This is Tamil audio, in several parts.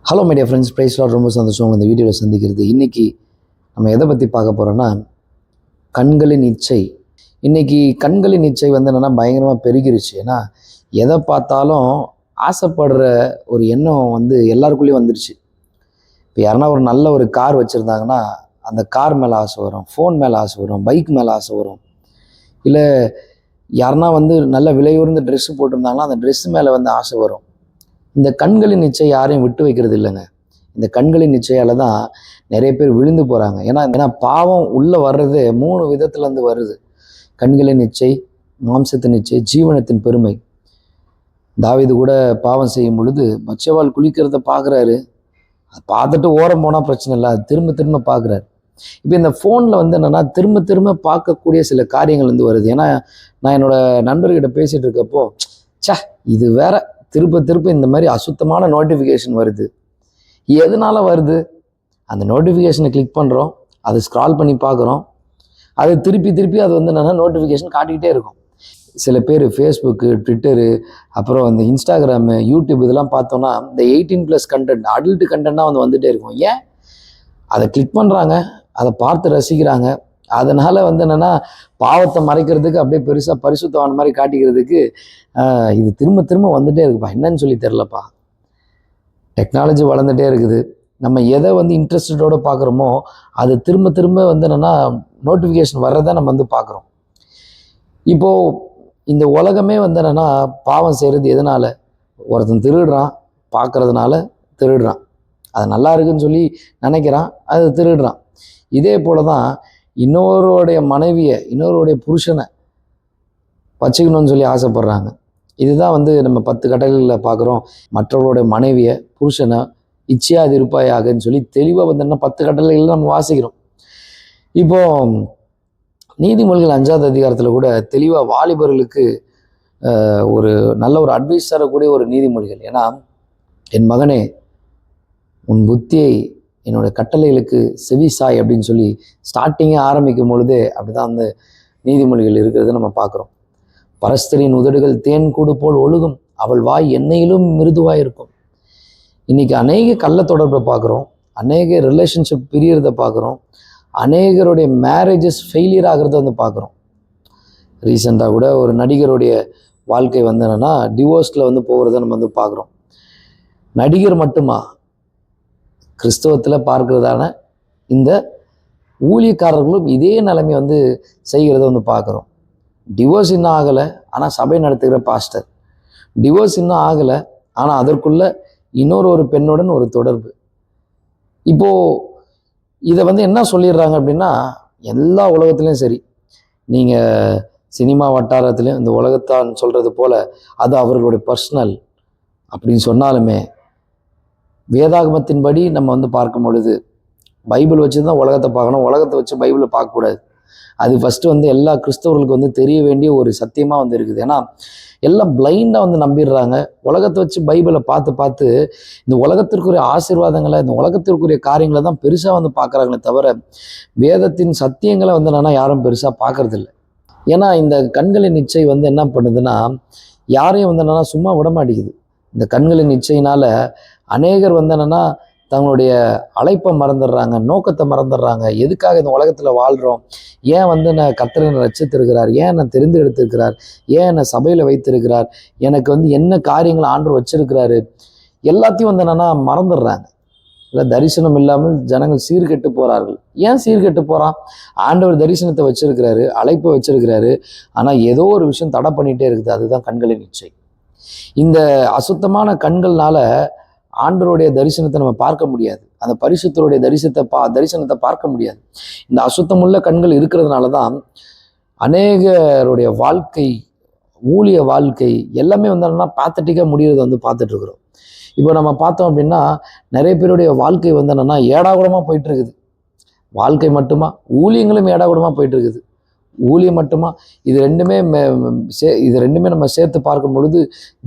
Hello my dear friends, praise Lord. ரொம்ப சந்தோஷம் இந்த வீடியோவில் சந்திக்கிறது. இன்றைக்கி நம்ம எதை பற்றி பார்க்க போகிறோன்னா, கண்களின் இச்சை. இன்றைக்கி கண்களின் இச்சை என்னென்னா பயங்கரமாக பெருகிருச்சு. ஏன்னா எதை பார்த்தாலும் ஆசைப்படுற ஒரு எண்ணம் எல்லாருக்குள்ளேயும் வந்துருச்சு. இப்போ யாருன்னா ஒரு நல்ல ஒரு கார் வச்சுருந்தாங்கன்னா அந்த கார் மேலே ஆசை வரும், ஃபோன் மேலே ஆசை வரும், பைக் மேலே ஆசை வரும். இல்லை யாருன்னா நல்ல விலையுறந்த ட்ரெஸ்ஸு போட்டிருந்தாங்கன்னா அந்த ட்ரெஸ்ஸு மேலே ஆசை வரும். இந்த கண்களின் இச்சை யாரையும் விட்டு வைக்கிறது இல்லைங்க. இந்த கண்களின் இச்சையால் தான் நிறைய பேர் விழுந்து போகிறாங்க. ஏன்னா பாவம் உள்ளே வர்றது 3 விதத்துலேருந்து வருது. கண்களின் இச்சை, மாம்சத்தின் இச்சை, ஜீவனத்தின் பெருமை. தாவீது கூட பாவம் செய்யும் பொழுது பத்சேபாள் குளிக்கிறத பார்க்குறாரு. பார்த்துட்டு ஓரம் போனால் பிரச்சனை இல்லை, அது திரும்ப திரும்ப பார்க்குறாரு. இப்போ இந்த ஃபோனில் என்னென்னா திரும்ப திரும்ப பார்க்கக்கூடிய சில காரியங்கள் வருது. ஏன்னா நான் என்னோட நண்பர்கிட்ட பேசிகிட்டு இருக்கப்போ, இது வேற திரும்ப திரும்ப இந்த மாதிரி அசுத்தமான நோட்டிஃபிகேஷன் வருது. எதனால வருது? அந்த நோட்டிஃபிகேஷனை கிளிக் பண்ணுறோம், அதை ஸ்க்ரால் பண்ணி பார்க்குறோம், அது திருப்பி அது என்னென்னா நோட்டிஃபிகேஷன் காட்டிக்கிட்டே இருக்கும். சில பேர் ஃபேஸ்புக்கு, ட்விட்டரு, அப்புறம் இந்த இன்ஸ்டாகிராமு, யூடியூப் இதெல்லாம் பார்த்தோன்னா இந்த 18+ கண்டென்ட், அடல்ட் கண்டென்ட்டாக வந்துகிட்டே இருக்கும். ஏன்? அதை கிளிக் பண்ணுறாங்க, அதை பார்த்து ரசிக்கிறாங்க. அதனால் என்னென்னா பாவத்தை மறைக்கிறதுக்கு அப்படியே பெருசாக பரிசுத்தவான மாதிரி காட்டிக்கிறதுக்கு இது திரும்ப திரும்ப வந்துகிட்டே இருக்குப்பா. என்னன்னு சொல்லி தெரிலப்பா. டெக்னாலஜி வளர்ந்துகிட்டே இருக்குது. நம்ம எதை இன்ட்ரெஸ்டடோடு பார்க்குறோமோ அது திரும்ப திரும்ப என்னென்னா நோட்டிஃபிகேஷன் வர்றதை நம்ம பார்க்குறோம். இப்போது இந்த உலகமே என்னென்னா பாவம் செய்கிறது எதனால்? ஒருத்தன் திருடுறான், பார்க்குறதுனால திருடுறான். அது நல்லா இருக்குன்னு சொல்லி நினைக்கிறான், அது திருடுறான். இதே போல் தான் இன்னொருடைய மனைவியை, இன்னொருடைய புருஷனை வச்சுக்கணும்னு சொல்லி ஆசைப்படுறாங்க. இதுதான் நம்ம 10 கட்டளைகளில் பார்க்குறோம். மற்றவர்களுடைய மனைவியை, புருஷனை இச்சையாது இருப்பாயாகன்னு சொல்லி தெளிவாக 10 கட்டளைகளில் நம்ம வாசிக்கிறோம். இப்போது நீதிமொழிகள் 5ஆவது அதிகாரத்தில் கூட தெளிவாக வாலிபர்களுக்கு ஒரு நல்ல ஒரு அட்வைஸ் தரக்கூடிய ஒரு நீதிமொழிகள். ஏன்னா, என் மகனே, உன் புத்தியை என்னோட கட்டளைகளுக்கு செவிசாய் அப்படின்னு சொல்லி ஸ்டார்டிங்கே ஆரம்பிக்கும் பொழுதே அப்படிதான் நீதிமொழிகள் இருக்கிறத நம்ம பார்க்குறோம். பரஸ்தரின் உதடுகள் தேன் கூடு போல் ஒழுகும், அவள் வாய் எண்ணெயிலும் மிருதுவாய் இருக்கும். இன்னைக்கு அநேக கள்ள தொடர்பை பார்க்குறோம், அநேக ரிலேஷன்ஷிப் பிரியறதை பார்க்குறோம், அநேகருடைய மேரேஜஸ் ஃபெயிலியர் ஆகிறத பார்க்குறோம். ரீசெண்டாக கூட ஒரு நடிகருடைய வாழ்க்கை என்னன்னா டிவோர்ஸில் போகிறத நம்ம பார்க்குறோம். நடிகர் மட்டுமா, கிறிஸ்தவத்தில் பார்க்கிறதான இந்த ஊழியக்காரர்களும் இதே நிலைமை செய்கிறத பார்க்குறோம். டிவோர்ஸ் இன்னும் ஆகலை, ஆனால் சபை நடத்துகிற பாஸ்டர். டிவோர்ஸ் இன்னும் ஆகலை, ஆனால் அதற்குள்ள இன்னொரு பெண்ணுடன் ஒரு தொடர்பு. இப்போது இதை என்ன சொல்லிடுறாங்க அப்படின்னா, எல்லா உலகத்துலேயும் சரி, நீங்கள் சினிமா வட்டாரத்துலேயும் இந்த உலகத்தான் சொல்கிறது போல் அது அவர்களுடைய பர்சனல் அப்படின்னு சொன்னாலுமே, வேதாகமத்தின்படி நம்ம பார்க்கும் பொழுது பைபிள் வச்சு தான் உலகத்தை பார்க்கணும், உலகத்தை வச்சு பைபிளை பார்க்கக்கூடாது. அது ஃபஸ்ட்டு எல்லா கிறிஸ்தவர்களுக்கு தெரிய வேண்டிய ஒரு சத்தியமாக இருக்குது. ஏன்னா எல்லாம் பிளைண்டாக நம்பிடுறாங்க. உலகத்தை வச்சு பைபிளை பார்த்து இந்த உலகத்திற்குரிய ஆசீர்வாதங்களை, இந்த உலகத்திற்குரிய காரியங்களை தான் பெருசாக பார்க்குறாங்களே தவிர வேதத்தின் சத்தியங்களை என்னன்னா யாரும் பெருசாக பார்க்கறதில்ல. ஏன்னா இந்த கண்களின் இச்சை என்ன பண்ணுதுன்னா யாரையும் என்னன்னா சும்மா விட மாட்டேங்குது. இந்த கண்களின் இச்சையினால் அநேகர் என்னன்னா தங்களுடைய அழைப்பை மறந்துடுறாங்க, நோக்கத்தை மறந்துடுறாங்க. எதுக்காக இந்த உலகத்தில் வாழ்கிறோம், ஏன் நான் கர்த்தரை ரட்சித்திருக்கிறார், ஏன் என்னை தெரிந்து எடுத்திருக்கிறார், ஏன் என்னை சபையில் வைத்திருக்கிறார், எனக்கு என்ன காரியங்கள் ஆண்டவர் வச்சிருக்கிறாரு, எல்லாத்தையும் என்னன்னா மறந்துடுறாங்க. இல்லை, தரிசனம் இல்லாமல் ஜனங்கள் சீர்கெட்டு போகிறார்கள். ஏன் சீர்கெட்டு போகிறான்? ஆண்டவர் தரிசனத்தை வச்சிருக்கிறாரு, அழைப்பை வச்சிருக்கிறாரு, ஆனால் ஏதோ ஒரு விஷயம் தடை பண்ணிகிட்டே இருக்குது. அதுதான் கண்களின் இச்சை. இந்த அசுத்தமான கண்கள்னால ஆண்டவருடைய தரிசனத்தை நம்ம பார்க்க முடியாது, அந்த பரிசுத்தருடைய தரிசனத்தை பார்க்க முடியாது. இந்த அசுத்தமுள்ள கண்கள் இருக்கிறதுனால தான் அநேகருடைய வாழ்க்கை, ஊழிய வாழ்க்கை எல்லாமே என்னன்னா பேத்தட்டிக்காக முடிகிறத பார்த்துட்டு இருக்கிறோம். இப்போ நம்ம பார்த்தோம் அப்படின்னா நிறைய பேருடைய வாழ்க்கை என்னன்னா ஏடாகூடமாக போயிட்டு இருக்குது. வாழ்க்கை மட்டுமா, ஊழியங்களும் ஏடாகூடமாக போயிட்டு இருக்குது. ஊழியம் மட்டுமா, இது ரெண்டுமே நம்ம சேர்த்து பார்க்கும் பொழுது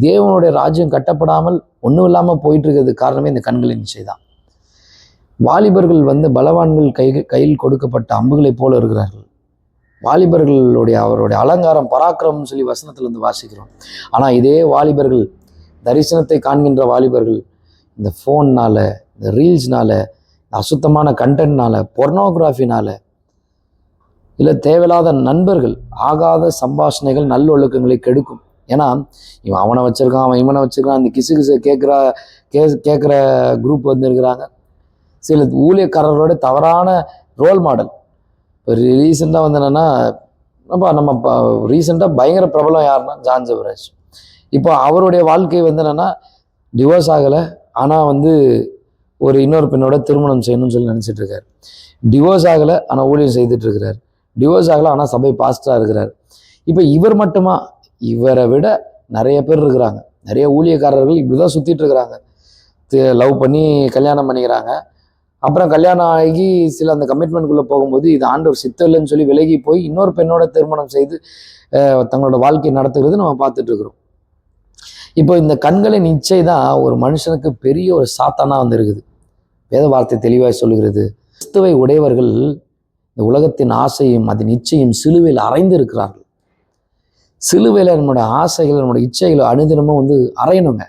தேவனுடைய ராஜ்யம் கட்டப்படாமல் ஒன்றும் இல்லாமல் போயிட்டு இருக்கிறது காரணமே இந்த கண்களின் இச்சை தான். வாலிபர்கள் பலவான்கள் கையில் கொடுக்கப்பட்ட அம்புகளை போல இருக்கிறார்கள். வாலிபர்களுடைய அவருடைய அலங்காரம் பராக்கிரமம்னு சொல்லி வசனத்திலிருந்து வாசிக்கிறோம். ஆனால் இதே வாலிபர்கள், தரிசனத்தை காண்கின்ற வாலிபர்கள் இந்த ஃபோன்னால், இந்த ரீல்ஸ்னால், அசுத்தமான கண்டென்ட்னால, பொர்னோகிராஃபினால், இல்லை தேவையில்லாத நண்பர்கள், ஆகாத சம்பாஷணைகள் நல்லொழுக்கங்களை கெடுக்கும். ஏன்னா இவன் அவனை வச்சுருக்கான், அவன் இவனை வச்சுருக்கான், இந்த கிசு கேட்குற குரூப் வந்து இருக்கிறாங்க. சில ஊழியக்காரர்களோட தவறான ரோல் மாடல். இப்போ ரீசெண்டாக வந்து என்னென்னா நம்ம ரீசெண்டாக பயங்கர பிரபலம் யாருன்னா ஜான் ஜெபராஜ். இப்போ அவருடைய வாழ்க்கை வந்து என்னென்னா டிவோர்ஸ் ஆகலை, ஆனால் வந்து ஒரு இன்னொரு பெண்ணோட திருமணம் செய்யணும்னு சொல்லி நினச்சிட்டு இருக்காரு. டிவோர்ஸ் ஆகலை ஆனால் ஊழியம் செய்துட்டு இருக்கிறார். டிவோர்ஸ் ஆகலை ஆனால் சபை பாஸ்டராக இருக்கிறார். இப்போ இவர் மட்டுமா, இவரை விட நிறைய பேர் இருக்கிறாங்க. நிறைய ஊழியக்காரர்கள் இப்படி தான் சுற்றிட்டு இருக்கிறாங்க. லவ் பண்ணி கல்யாணம் பண்ணிக்கிறாங்க. அப்புறம் கல்யாணம் ஆகி சில அந்த கமிட்மெண்ட்குள்ளே போகும்போது இது ஆண்டவர் சித்தம் இல்லைன்னு சொல்லி விலகி போய் இன்னொரு பெண்ணோட திருமணம் செய்து தங்களோட வாழ்க்கையை நடத்துகிறது நம்ம பார்த்துட்டு இருக்கிறோம். இப்போ இந்த கண்களின் இச்சை தான் ஒரு மனுஷனுக்கு பெரிய ஒரு சாத்தானா வந்து இருக்குது. வேத வார்த்தை தெளிவாய் சொல்லுகிறது, கிறிஸ்துவை உடையவர்கள் இந்த உலகத்தின் ஆசையும் அதன் இச்சையும் சிலுவையில் அறைந்து இருக்கிறார்கள். சிலுவையில் நம்மளுடைய ஆசைகள், நம்மளுடைய இச்சைகளை அனுதினமும் வந்து அறையணுங்க.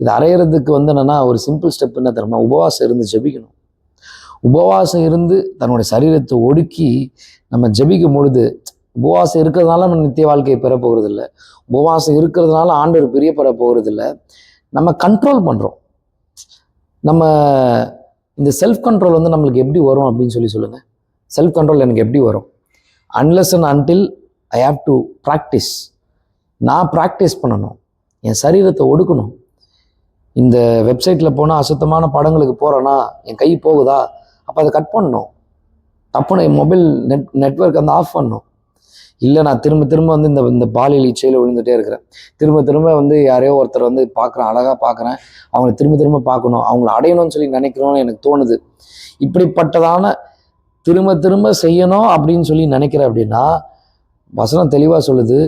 இது அறையிறதுக்கு வந்து என்னென்னா ஒரு சிம்பிள் ஸ்டெப் என்ன தெரியுமா? உபவாசம் இருந்து ஜெபிக்கணும். உபவாசம் இருந்து தன்னுடைய சரீரத்தை ஒடுக்கி நம்ம ஜெபிக்கும் பொழுது, உபவாசம் இருக்கிறதுனால நம்ம நித்திய வாழ்க்கையை பெற போகிறது இல்லை, உபவாசம் இருக்கிறதுனால ஆண்டவர் பிரியப்பட போகிறது இல்லை. நம்ம கண்ட்ரோல் பண்ணுறோம். நம்ம இந்த செல்ஃப் கண்ட்ரோல் வந்து நம்மளுக்கு எப்படி வரும் அப்படின்னு சொல்லுங்கள். செல்ஃப் கண்ட்ரோல் எனக்கு எப்படி வரும்? Unless and until I have to practice. நான் ப்ராக்டிஸ் பண்ணணும், என் சரீரத்தை ஒடுக்கணும். இந்த வெப்சைட்டில் போனால் அசுத்தமான படங்களுக்கு போகிறேன்னா என் கை போகுதா, அப்போ அதை கட் பண்ணணும். தப்புன்னு மொபைல் நெட்வொர்க் அந்த ஆஃப் பண்ணணும். இல்லை நான் திரும்ப வந்து இந்த பாலியல் இச்சையில் விழுந்துகிட்டே இருக்கிறேன். திரும்ப வந்து யாரையோ ஒருத்தர் வந்து பார்க்குறேன், அழகாக பார்க்குறேன், அவங்களை திரும்ப பார்க்கணும், அவங்கள அடையணும்னு சொல்லி நினைக்கிறோன்னு எனக்கு தோணுது. இப்படிப்பட்டதான திரும்ப செய்யணும் அப்படின்னு சொல்லி நினைக்கிறேன் அப்படின்னா, வசனம் தெளிவாக சொல்லுது,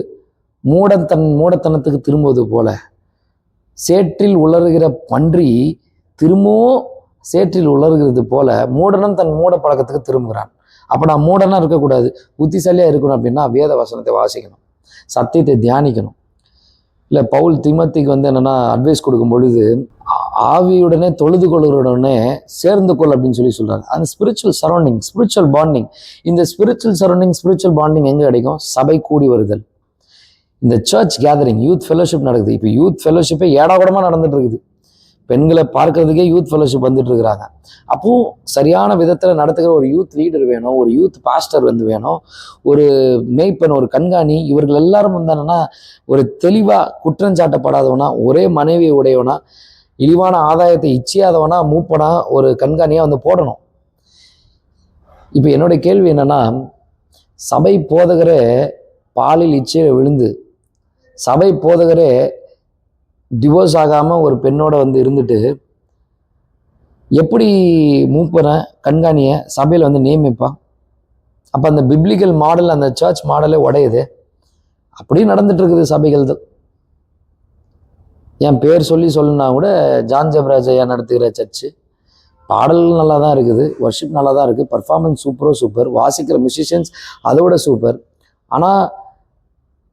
மூடத்தனத்துக்கு திரும்புவது போல சேற்றில் உலர்கிற பன்றி திரும்பவும் சேற்றில் உலர்கிறது போல மூடனும் தன் மூட பழக்கத்துக்கு திரும்புகிறான். அப்போ நான் மூடனா இருக்கக்கூடாது, புத்திசாலியாக இருக்கணும் அப்படின்னா வேத வசனத்தை வாசிக்கணும், சத்தியத்தை தியானிக்கணும். இல்லை பவுல் தீமோத்தேயுக்கு வந்து என்னென்னா அட்வைஸ் கொடுக்கும் பொழுது, ஆவியுடனே தொழுது கொள்ளுடனே சேர்ந்து கொள் அப்படின்னு சொல்கிறாங்க. அந்த ஸ்பிரிச்சுவல் சரௌண்டிங், ஸ்பிரிச்சுவல் பாண்டிங். இந்த ஸ்பிரிச்சுவல் சரௌண்டிங், ஸ்பிரிச்சுவல் பாண்டிங் எங்கே கிடைக்கும்? சபை கூடி வருதல், இந்த சர்ச் கேதரிங், யூத் ஃபெலோஷிப் நடக்குது. இப்போ யூத் ஃபெலோஷிப்பே ஏடாகூடமாக நடந்துட்டு இருக்குது. பெண்களை பார்க்கறதுக்கே யூத் ஃபெலோஷிப் வந்துட்டு இருக்கிறாங்க. அப்போது சரியான விதத்தில் நடத்துகிற ஒரு யூத் லீடர் வேணும், ஒரு யூத் பாஸ்டர் வந்து வேணும், ஒரு மேய்ப்பன், ஒரு கண்காணி. இவர்கள் எல்லாரும் வந்து என்னன்னா ஒரு தெளிவாக குற்றஞ்சாட்டப்படாதவனா, ஒரே மனைவியை உடையவனா, இழிவான ஆதாயத்தை இச்சியாதவனா, மூப்பனா ஒரு கண்காணியாக வந்து போடணும். இப்போ என்னுடைய கேள்வி என்னன்னா, சபை போதகரே பாலில் இச்சையில் விழுந்து, சபை போதகரே டிவோர்ஸ் ஆகாமல் ஒரு பெண்ணோட வந்து இருந்துட்டு எப்படி மூப்பனை கண்காணியை சபையில் வந்து நியமிப்பான்? அப்போ அந்த பிப்ளிக்கல் மாடல், அந்த சர்ச் மாடலே உடையுது. அப்படியே நடந்துட்டு இருக்குது சபைகள் தான். என் பேர் சொல்லுனா கூட ஜான் ஜெபராஜ் ஐயா நடத்துகிற சர்ச்சு, பாடல் நல்லா தான் இருக்குது, வர்ஷிப் நல்லா தான் இருக்குது, பர்ஃபார்மன்ஸ் சூப்பர், வாசிக்கிற மியூசிஷியன்ஸ் அதோட சூப்பர். ஆனால்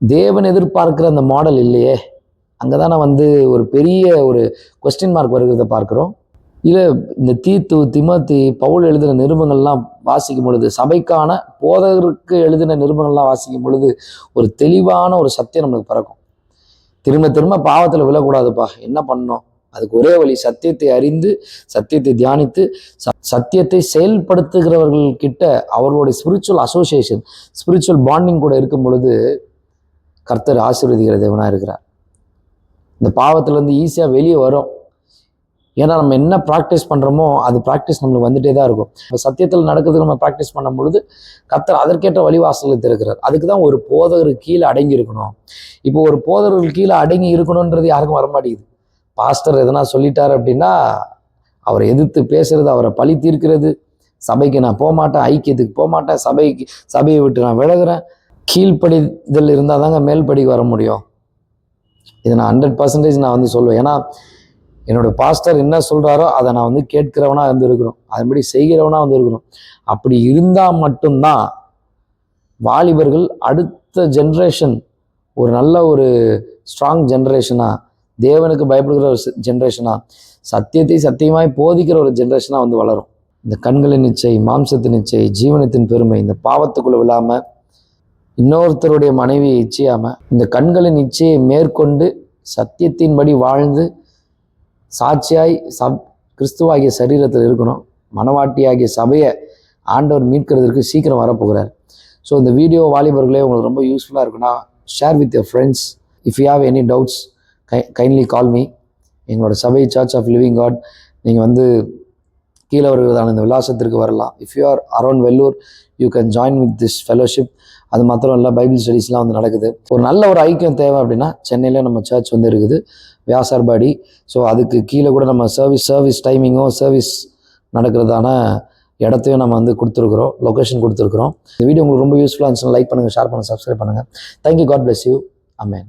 தேவன் எதிர்பார்க்கிற அந்த மாடல் இல்லையே. அங்கே தானே வந்து ஒரு பெரிய ஒரு கொஸ்டின் மார்க் வருகிறத பார்க்குறோம். இல்லை இந்த தீமோத்தி பவுல் எழுதின நிருபங்கள்லாம் வாசிக்கும் பொழுது, சபைக்கான போதகருக்கு எழுதின நிருபங்கள்லாம் வாசிக்கும் பொழுது ஒரு தெளிவான ஒரு சத்தியம் நம்மளுக்கு பிறக்கும். திரும்ப பாவத்தில் விழக்கூடாதுப்பா, என்ன பண்ணணும்? அதுக்கு ஒரே வழி, சத்தியத்தை அறிந்து, சத்தியத்தை தியானித்து, சத்தியத்தை செயல்படுத்துகிறவர்கள் கிட்ட அவர்களுடைய ஸ்பிரிச்சுவல் அசோசியேஷன், ஸ்பிரிச்சுவல் பாண்டிங் கூட இருக்கும் பொழுது கர்த்தர் ஆசீர்வதிக்கிற தேவனாக இருக்கிறார். இந்த பாவத்திலேருந்து ஈஸியாக வெளியே வரும். ஏன்னா நம்ம என்ன ப்ராக்டிஸ் பண்ணுறோமோ அது ப்ராக்டிஸ் நம்மளுக்கு வந்துட்டே தான் இருக்கும். இப்போ சத்தியத்தில் நடக்கிறதுக்கு நம்ம ப்ராக்டிஸ் பண்ணும் பொழுது கர்த்தர் அதற்கேற்ற வழிவாசல்களை திறக்கிறார். அதுக்கு தான் ஒரு போதகருக்கு கீழே அடங்கி இருக்கணும். இப்போ ஒரு போதகருக்கு கீழே அடங்கி இருக்கணுன்றது யாருக்கும் வரமாட்டேங்குது. பாஸ்டர் எதனா சொல்லிட்டார் அப்படின்னா அவரை எதிர்த்து பேசுறது, அவரை பழி தீர்க்கிறது, சபைக்கு நான் போக மாட்டேன், ஐக்கியத்துக்கு போக மாட்டேன், சபையை விட்டு நான் விலகுறேன். கீழ்ப்படிதல் இருந்தால் தாங்க மேல்படிக்கு வர முடியும். இதை நான் 100% நான் வந்து சொல்லுவேன். ஏன்னா என்னோடய பாஸ்டர் என்ன சொல்கிறாரோ அதை நான் வந்து கேட்கிறவனா வந்து இருக்கணும், அதன்படி செய்கிறவனா வந்து இருக்கணும். அப்படி இருந்தால் மட்டும்தான் வாலிபர்கள் அடுத்த ஜென்ரேஷன் ஒரு நல்ல ஒரு ஸ்ட்ராங் ஜென்ரேஷனாக, தேவனுக்கு பயப்படுகிற ஒரு ஜென்ரேஷனாக, சத்தியத்தை சத்தியமாய் போதிக்கிற ஒரு ஜென்ரேஷனாக வந்து வளரும். இந்த கண்களின் இச்சை, மாம்சத்தின் இச்சை, ஜீவனத்தின் பெருமை, இந்த பாவத்துக்குள்ளே விழாமல், இன்னொருத்தருடைய மனைவியை இச்சையாமல், இந்த கண்களின் இச்சையை மேற்கொண்டு சத்தியத்தின்படி வாழ்ந்து சாட்சியாய் கிறிஸ்துவாகிய சரீரத்தில் இருக்கணும். மனவாட்டியாகிய சபையை ஆண்டவர் மீட்கிறதுக்கு சீக்கிரம் வரப்போகிறார். ஸோ இந்த வீடியோ வாலிபர்களே உங்களுக்கு ரொம்ப யூஸ்ஃபுல்லாக இருக்குன்னா share with your friends. If you have any doubts kindly call me. எங்களோட சபை சர்ச் ஆஃப் லிவிங் காட் நீங்கள் வந்து கீழே வருவதான இந்த விலாசத்திற்கு வரலாம். If you are around Vellore you can join with this fellowship. அது மாத்திரம் இல்லை, பைபிள் ஸ்டடீஸ்லாம் வந்து நடக்குது. ஒரு நல்ல ஒரு ஐக்கியம் தேவை அப்படின்னா சென்னையில் நம்ம சர்ச் வந்து இருக்குது, வியாசார்பாடி. ஸோ அதுக்கு கீழே கூட நம்ம சர்வீஸ் டைமிங்கோ சர்வீஸ் நடக்கிறதான இடத்தையும் நம்ம வந்து கொடுத்துருக்குறோம், லொக்கேஷன் கொடுத்துருக்குறோம். இந்த வீடியோ உங்களுக்கு ரொம்ப யூஸ்ஃபுல்லாக இருந்துச்சுன்னா லைக் பண்ணுங்கள், ஷேர் பண்ணுங்கள், சப்ஸ்கிரைப் பண்ணுங்கள். Thank you. God bless you. Amen.